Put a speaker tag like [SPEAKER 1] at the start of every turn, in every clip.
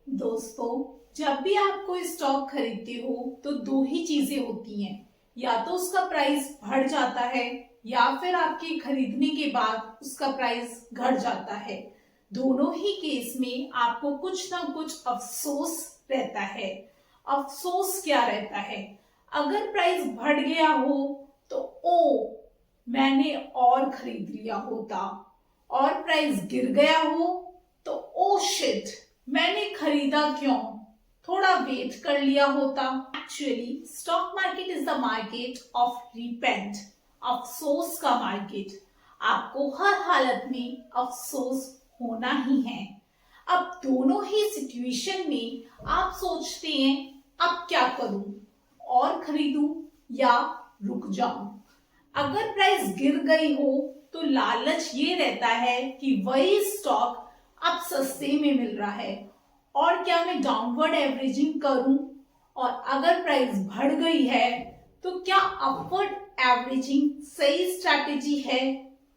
[SPEAKER 1] दोस्तों, जब भी आप कोई स्टॉक खरीदते हो तो दो ही चीजें होती हैं। या तो उसका प्राइस बढ़ जाता है या फिर आपके खरीदने के बाद उसका प्राइस घट जाता है। दोनों ही केस में आपको कुछ ना कुछ अफसोस रहता है। अफसोस क्या रहता है? अगर प्राइस बढ़ गया हो तो ओ मैंने और खरीद लिया होता, और प्राइस गिर गया हो तो ओ शिट, मैंने खरीदा क्यों, थोड़ा वेट कर लिया होता। Actually stock market is the market of repent, अफसोस का मार्केट। आपको हर हालत में अफसोस होना ही है। अब दोनों ही सिचुएशन में आप सोचते हैं अब क्या करूं, और खरीदूं या रुक जाऊं। अगर प्राइस गिर गई हो तो लालच ये रहता है कि वही स्टॉक अब सस्ते में मिल रहा है, और क्या मैं डाउनवर्ड एवरेजिंग करूं? और अगर प्राइस बढ़ गई है तो क्या अपवर्ड एवरेजिंग सही स्ट्रैटेजी है?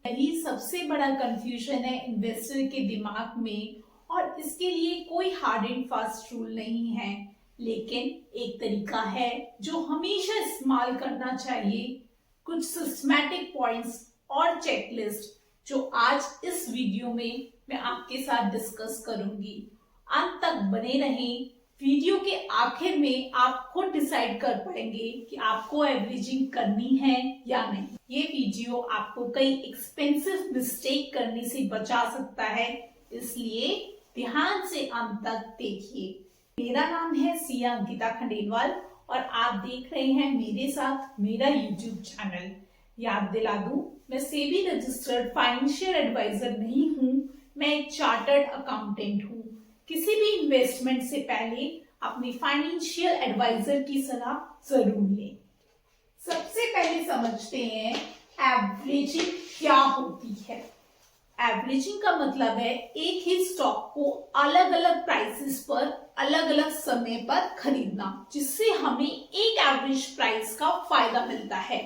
[SPEAKER 1] यही सबसे बड़ा कंफ्यूजन है इन्वेस्टर के दिमाग में, और इसके लिए कोई हार्ड एंड फास्ट रूल नहीं है। लेकिन एक तरीका है जो हमेशा इस्तेमाल करना चाहिए, कुछ सिस्टमैटिक पॉइंट्स और चेकलिस्ट जो आज इस वीडियो में मैं आपके साथ डिस्कस करूंगी। अंत तक बने रहें। वीडियो के आखिर में आप खुद डिसाइड कर पाएंगे कि आपको एवरेजिंग करनी है या नहीं। ये वीडियो आपको कई एक्सपेंसिव मिस्टेक करने से बचा सकता है, इसलिए ध्यान से अंत तक देखिए। मेरा नाम है सिया अंकिता खंडेलवाल और आप देख रहे हैं मेरे साथ मेरा यूट्यूब चैनल। याद दिला दूं, मैं सेबी रजिस्टर्ड फाइनेंशियल एडवाइजर नहीं हूं, मैं एक चार्टर्ड अकाउंटेंट हूं। किसी भी इन्वेस्टमेंट से पहले अपने फाइनेंशियल एडवाइजर की सलाह जरूर लें। सबसे पहले समझते हैं एवरेजिंग क्या होती है। एवरेजिंग का मतलब है एक ही स्टॉक को अलग अलग प्राइसेस पर अलग अलग समय पर खरीदना, जिससे हमें एक एवरेज प्राइस का फायदा मिलता है।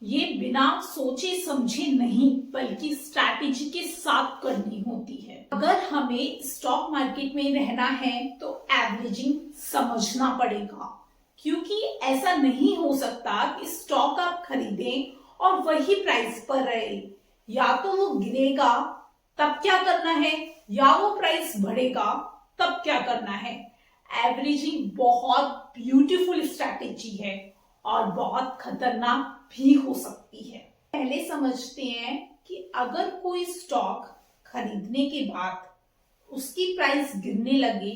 [SPEAKER 1] ये बिना सोचे समझे नहीं बल्कि स्ट्रैटेजी के साथ करनी होती है। अगर हमें स्टॉक मार्केट में रहना है तो एवरेजिंग समझना पड़ेगा, क्योंकि ऐसा नहीं हो सकता कि स्टॉक आप खरीदें और वही प्राइस पर रहे। या तो वो गिरेगा तब क्या करना है, या वो प्राइस बढ़ेगा तब क्या करना है। एवरेजिंग बहुत ब्यूटीफुल स्ट्रैटेजी है और बहुत खतरनाक भी हो सकती है। पहले समझते हैं कि अगर कोई स्टॉक खरीदने के बाद उसकी प्राइस गिरने लगे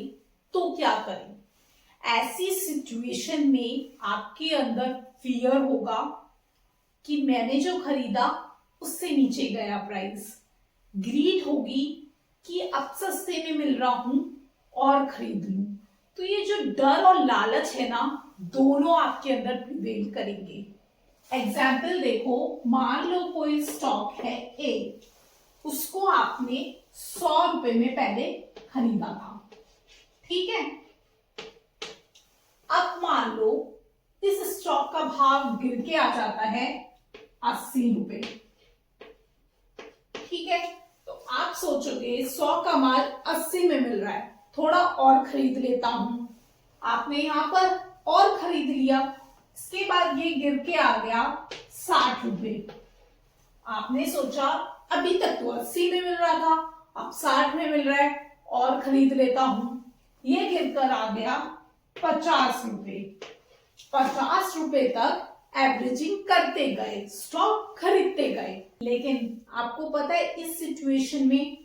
[SPEAKER 1] तो क्या करें। ऐसी सिचुएशन में आपके अंदर फियर होगा कि मैंने जो खरीदा उससे नीचे गया प्राइस। ग्रीड होगी कि अब सस्ते में मिल रहा हूं और खरीद लूं। तो ये जो डर और लालच है ना, दोनों आपके अंदर प्रिवेल करेंगे। एग्जाम्पल देखो, मान लो कोई स्टॉक है ए, उसको आपने 100 रुपए में पहले खरीदा था, ठीक है। अब मान लो इस स्टॉक का भाव गिर के आ जाता है 80 रुपए, ठीक है। तो आप सोचोगे 100 का माल 80 में मिल रहा है, थोड़ा और खरीद लेता हूं। आपने यहां पर और खरीद लिया, इसके बाद ये गिर के आ गया 60 रुपए। आपने सोचा अभी तक तो 80 में मिल रहा था, अब 60 में मिल रहा है, और खरीद लेता हूं। ये गिर कर आ गया 50 रुपए। 50 रुपए तक एवरेजिंग करते गए, स्टॉक खरीदते गए। लेकिन आपको पता है इस सिचुएशन में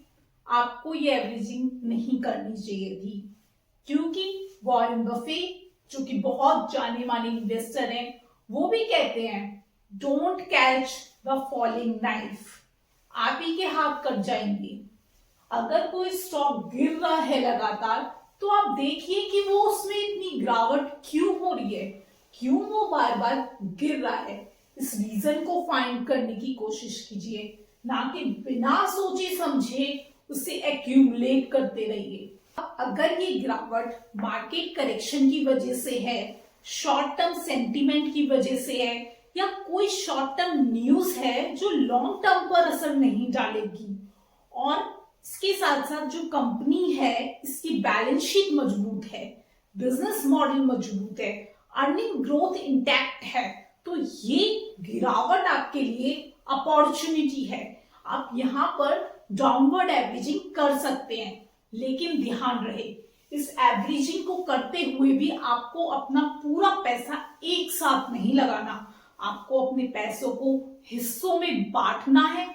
[SPEAKER 1] आपको ये एवरेजिंग नहीं करनी चाहिए थी, क्योंकि वॉरेन बफेट जो कि बहुत जाने माने इन्वेस्टर हैं, वो भी कहते हैं don't catch the falling knife, आप ही के हाथ कट जाएंगे। अगर कोई स्टॉक गिर रहा है लगातार तो आप देखिए कि वो उसमें इतनी गिरावट क्यों हो रही है, क्यों वो बार बार गिर रहा है। इस रीजन को फाइंड करने की कोशिश कीजिए, ना कि बिना सोचे समझे उसे एक्यूमुलेट करते रहिए। अगर ये गिरावट मार्केट करेक्शन की वजह से है, शॉर्ट टर्म सेंटीमेंट की वजह से है, या कोई शॉर्ट टर्म न्यूज है जो लॉन्ग टर्म पर असर नहीं डालेगी, और इसके साथ साथ जो कंपनी है इसकी बैलेंस शीट मजबूत है, बिजनेस मॉडल मजबूत है, अर्निंग ग्रोथ इंटैक्ट है, तो ये गिरावट आपके लिए अपॉर्चुनिटी है। आप यहाँ पर डाउनवर्ड एवरेजिंग कर सकते हैं, लेकिन ध्यान रहे इस एवरेजिंग को करते हुए भी आपको अपना पूरा पैसा एक साथ नहीं लगाना। आपको अपने पैसों को हिस्सों में बांटना है,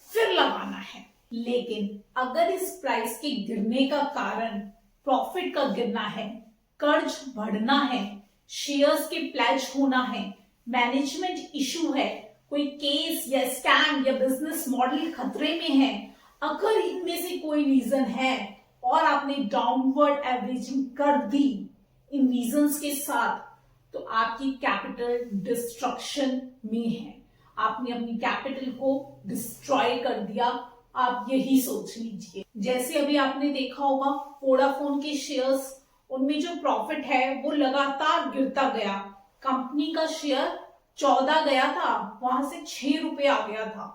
[SPEAKER 1] फिर लगाना है। लेकिन अगर इस प्राइस के गिरने का कारण प्रॉफिट का गिरना है, कर्ज बढ़ना है, शेयर्स के प्लेज होना है, मैनेजमेंट इशू है, कोई केस या स्कैम या बिजनेस मॉडल खतरे में है, अगर इनमें से कोई रीजन है और आपने डाउनवर्ड एवरेजिंग कर दी इन रीजंस के साथ, तो आपकी कैपिटल डिस्ट्रक्शन में है। आपने अपनी कैपिटल को डिस्ट्रॉय कर दिया, आप यही सोच लीजिए। जैसे अभी आपने देखा होगा वोडाफोन के शेयर्स, उनमें जो प्रॉफिट है वो लगातार गिरता गया। कंपनी का शेयर 14 गया था, वहां से 6 रुपए आ गया था।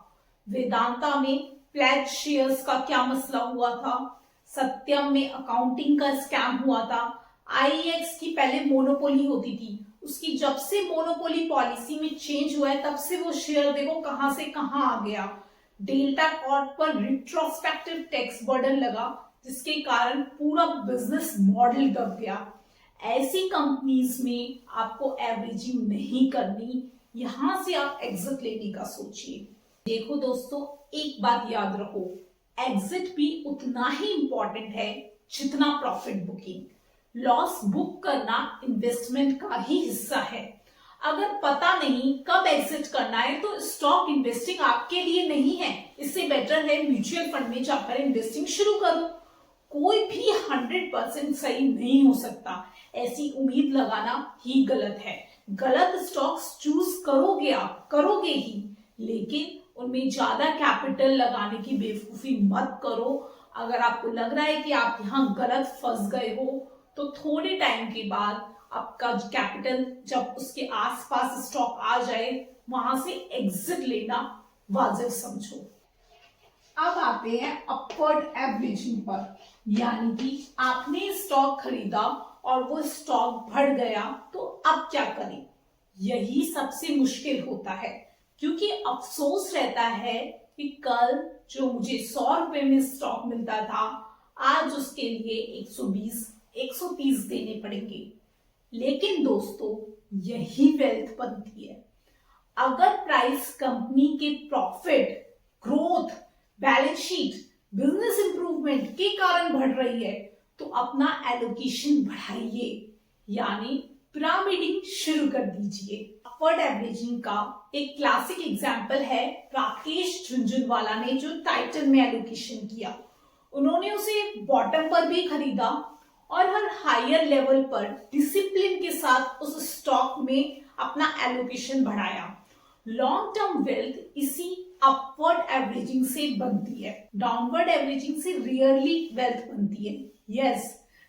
[SPEAKER 1] वेदांता में प्लेज शेयर्स का क्या मसला हुआ था, सत्यम में अकाउंटिंग का स्कैम हुआ था, आईएक्स की पहले मोनोपोली होती थी, उसकी जब से मोनोपोली पॉलिसी में चेंज हुआ है तब से वो शेयर देखो कहां से कहां आ गया। डेल्टा कॉर्प पर रिट्रोस्पेक्टिव टैक्स बर्डन लगा, जिसके कारण पूरा बिजनेस मॉडल दब गया। ऐसी कंपनीज में आपको एवरेजिंग नहीं करनी, यहां से आप एग्जिट लेने का सोचिए। देखो दोस्तों, एक बात याद रखो, एग्जिट भी उतना ही इंपॉर्टेंट है जितना प्रॉफिट बुकिंग। लॉस बुक करना इन्वेस्टमेंट का ही हिस्सा है। अगर पता नहीं कब एग्जिट करना है तो स्टॉक इन्वेस्टिंग आपके लिए नहीं है। इससे बेटर है म्यूचुअल फंड में जाकर इन्वेस्टिंग शुरू करो। कोई भी 100% सही नहीं हो सकता, ऐसी उम्मीद लगाना ही गलत है। गलत स्टॉक्स चूज करोगे, आप करोगे ही, लेकिन उनमें ज्यादा कैपिटल लगाने की बेवकूफी मत करो। अगर आपको लग रहा है कि आप यहाँ गलत फंस गए हो, तो थोड़े टाइम के बाद आपका कैपिटल जब उसके आसपास स्टॉक आ जाए, वहां से एग्जिट लेना वाजिब समझो। अब आते हैं अपवर्ड एवरेजिंग पर, यानी कि आपने स्टॉक खरीदा और वो स्टॉक बढ़ गया, तो अब क्या करें? यही सबसे मुश्किल होता है, क्योंकि अफसोस रहता है कि कल जो मुझे 100 रुपए में स्टॉक मिलता था, आज उसके लिए 120, 130 देने पड़ेंगे। लेकिन दोस्तों, यही वेल्थ बनती है। अगर प्राइस कंपनी के profit, growth, balance sheet, business improvement के कारण बढ़ रही है, तो अपना एलोकेशन बढ़ाइए, यानी पिरामिडिंग शुरू कर दीजिए। अपवर्ड एवरेजिंग का एक क्लासिक एग्जाम्पल है राकेश झुंझुनवाला ने, जो टाइटन में एलोकेशन किया। उन्होंने उसे बॉटम पर भी खरीदा और हर हायर लेवल पर डिसिप्लिन के साथ उस स्टॉक में अपना एलोकेशन बढ़ाया। लॉन्ग टर्म वेल्थ इसी अपवर्ड एवरेजिंग से बनती है। डाउनवर्ड एवरेजिंग से रियरली वेल्थ बनती है। यस,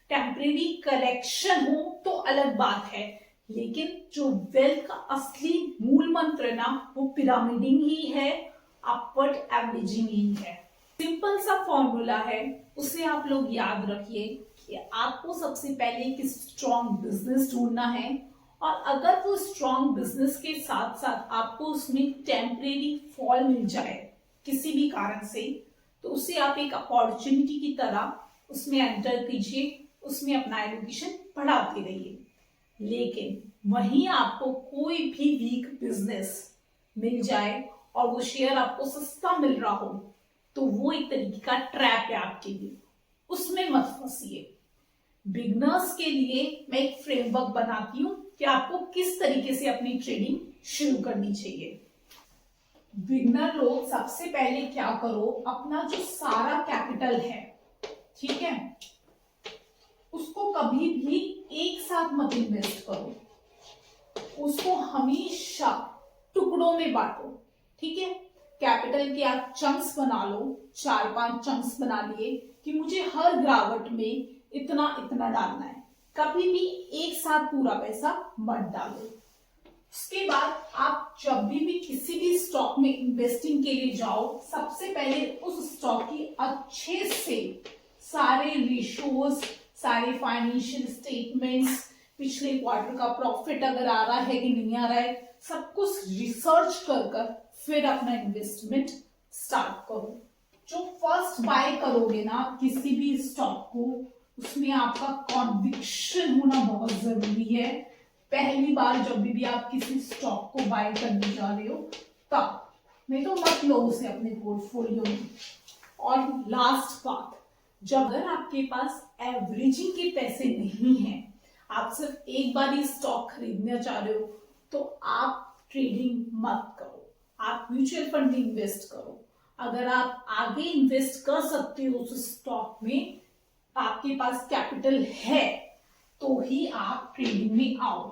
[SPEAKER 1] टेम्परेरी करेक्शन हो तो अलग बात है, लेकिन जो वेल्थ का असली मूल मंत्र है ना, वो पिरामिडिंग ही है, अपवर्ड एवरेजिंग ही है। सिंपल सा फॉर्मूला है, उसे आप लोग याद रखिए कि आपको सबसे पहले एक स्ट्रॉन्ग बिजनेस ढूंढना है, और अगर वो स्ट्रॉन्ग बिजनेस के साथ साथ आपको उसमें टेम्परेरी फॉल मिल जाए किसी भी कारण से, तो उसे आप एक अपॉर्चुनिटी की तरह उसमें एंटर कीजिए, उसमें अपना एलोकेशन बढ़ाते रहिए। लेकिन वहीं आपको कोई भी वीक बिजनेस मिल जाए और वो शेयर आपको सस्ता मिल रहा हो, तो वो एक तरीके का ट्रैप है आपके लिए, उसमें मत फंसिए। बिगनर्स के लिए मैं एक फ्रेमवर्क बनाती हूं कि आपको किस तरीके से अपनी ट्रेडिंग शुरू करनी चाहिए। बिगनर लोग सबसे पहले क्या करो, अपना जो सारा कैपिटल है, ठीक है, उसको कभी भी एक साथ मत इन्वेस्ट करो, उसको हमेशा टुकड़ों में बांटो। ठीक है, कैपिटल के आप चंक्स बना लो, 4-5 चंक्स बना लिए कि मुझे हर गिरावट में इतना इतना डालना है। कभी भी एक साथ पूरा पैसा मत डालो। उसके बाद आप जब भी किसी भी स्टॉक में इन्वेस्टिंग के लिए जाओ, सबसे पहले उस स्टॉक की अच्छे से सारे रेशियोज, सारे फाइनेंशियल स्टेटमेंट्स, पिछले क्वार्टर का प्रॉफिट अगर आ रहा है कि नहीं आ रहा है, सब कुछ रिसर्च कर फिर अपना इन्वेस्टमेंट स्टार्ट करो। जो फर्स्ट बाय करोगे ना किसी भी स्टॉक को, उसमें आपका कॉन्विक्शन होना बहुत जरूरी है। पहली बार जब भी आप किसी स्टॉक को बाय करने जा रहे हो तब, नहीं तो मत लो उसे अपने पोर्टफोलियो में। और लास्ट बात, जब अगर आपके पास एवरेजिंग के पैसे नहीं हैं, आप सिर्फ एक बार ही स्टॉक खरीदना चाह रहे हो, तो आप ट्रेडिंग मत करो, आप म्यूचुअल फंड में इन्वेस्ट करो। अगर आप आगे इन्वेस्ट कर सकते हो उस स्टॉक में, आपके पास कैपिटल है, तो ही आप ट्रेडिंग में आओ।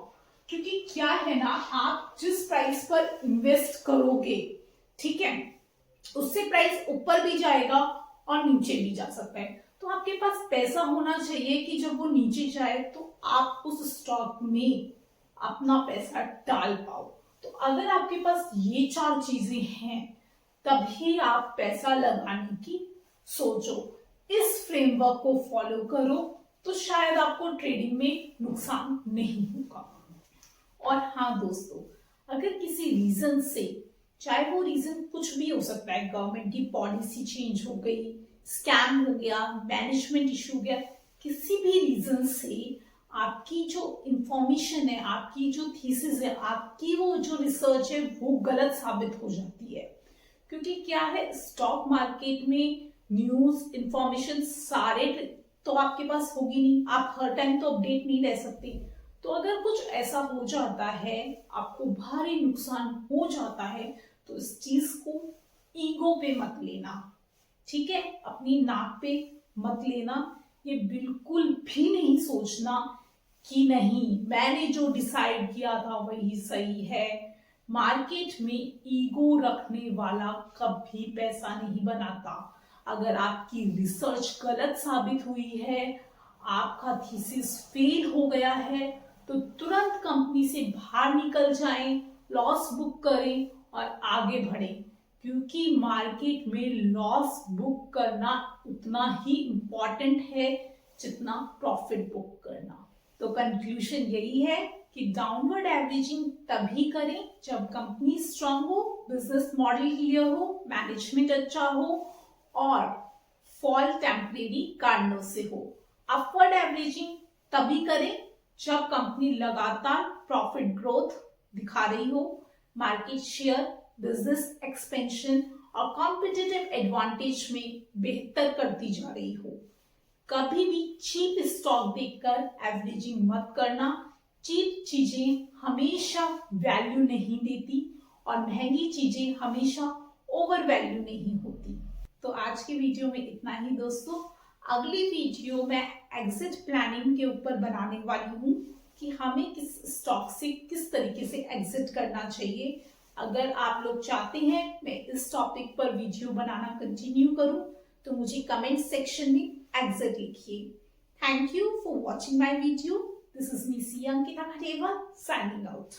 [SPEAKER 1] क्योंकि क्या है ना, आप जिस प्राइस पर इन्वेस्ट करोगे, ठीक है, उससे प्राइस ऊपर भी जाएगा और नीचे भी जा सकता है। तो आपके पास पैसा होना चाहिए कि जब वो नीचे जाए तो आप उस स्टॉक में अपना पैसा डाल पाओ। तो अगर आपके पास ये 4 चीजें हैं, तभी आप पैसा लगाने की सोचो। इस फ्रेमवर्क को फॉलो करो तो शायद आपको ट्रेडिंग में नुकसान नहीं होगा। और हाँ दोस्तों, अगर किसी रीजन से, चाहे वो रीजन कुछ भी हो सकता है, गवर्नमेंट की पॉलिसी चेंज हो गई, स्कैम हो गया, मैनेजमेंट इशू हो गया, किसी भी रीजन से आपकी जो इंफॉर्मेशन है, आपकी जो थीसिस है, आपकी वो जो रिसर्च है, वो गलत साबित हो जाती है। क्योंकि क्या है, स्टॉक मार्केट में न्यूज, इंफॉर्मेशन सारे तो आपके पास होगी नहीं, आप हर टाइम तो अपडेट नहीं रह सकते। तो अगर कुछ ऐसा हो जाता है, आपको भारी नुकसान हो जाता है, तो इस चीज को ईगो पे मत लेना, ठीक है, अपनी नाक पे मत लेना। ये बिल्कुल भी नहीं सोचना कि नहीं, मैंने जो डिसाइड किया था वही सही है। मार्केट में ईगो रखने वाला कभी पैसा नहीं बनाता। अगर आपकी रिसर्च गलत साबित हुई है, आपका थीसिस फेल हो गया है, तो तुरंत कंपनी से बाहर निकल जाएं, लॉस बुक करें और आगे बढ़ें। क्योंकि मार्केट में लॉस बुक करना उतना ही इंपॉर्टेंट है जितना प्रॉफिट बुक करना। तो कंक्लूजन यही है कि डाउनवर्ड एवरेजिंग तभी करें जब कंपनी स्ट्रांग हो, बिजनेस मॉडल क्लियर हो, मैनेजमेंट अच्छा हो और फॉल टेम्परेरी कारणों से हो। अपवर्ड एवरेजिंग तभी करें जब कंपनी लगातार प्रॉफिट ग्रोथ दिखा रही हो, मार्केट शेयर, बिजनेस एक्सपेंशन और कॉम्पिटिटिव एडवांटेज में बेहतर करती जा रही हो। कभी भी चीप स्टॉक देखकर एवरेजिंग मत करना। चीप चीजें हमेशा वैल्यू नहीं देती और महंगी चीजें हमेशा ओवर वैल्यू नहीं होती। तो आज के वीडियो में इतना ही दोस्तों। अगली वीडियो में एग्जिट प्लानिंग के ऊपर बनाने वाली हूँ कि हमें किस स्टॉक से किस तरीके से एग्जिट करना चाहिए। अगर आप लोग चाहते हैं मैं इस टॉपिक पर वीडियो बनाना कंटिन्यू करूं, तो मुझे कमेंट सेक्शन में एग्जिट लिखिए। Thank you for watching my video. This is me C Ankita Khatewa signing out.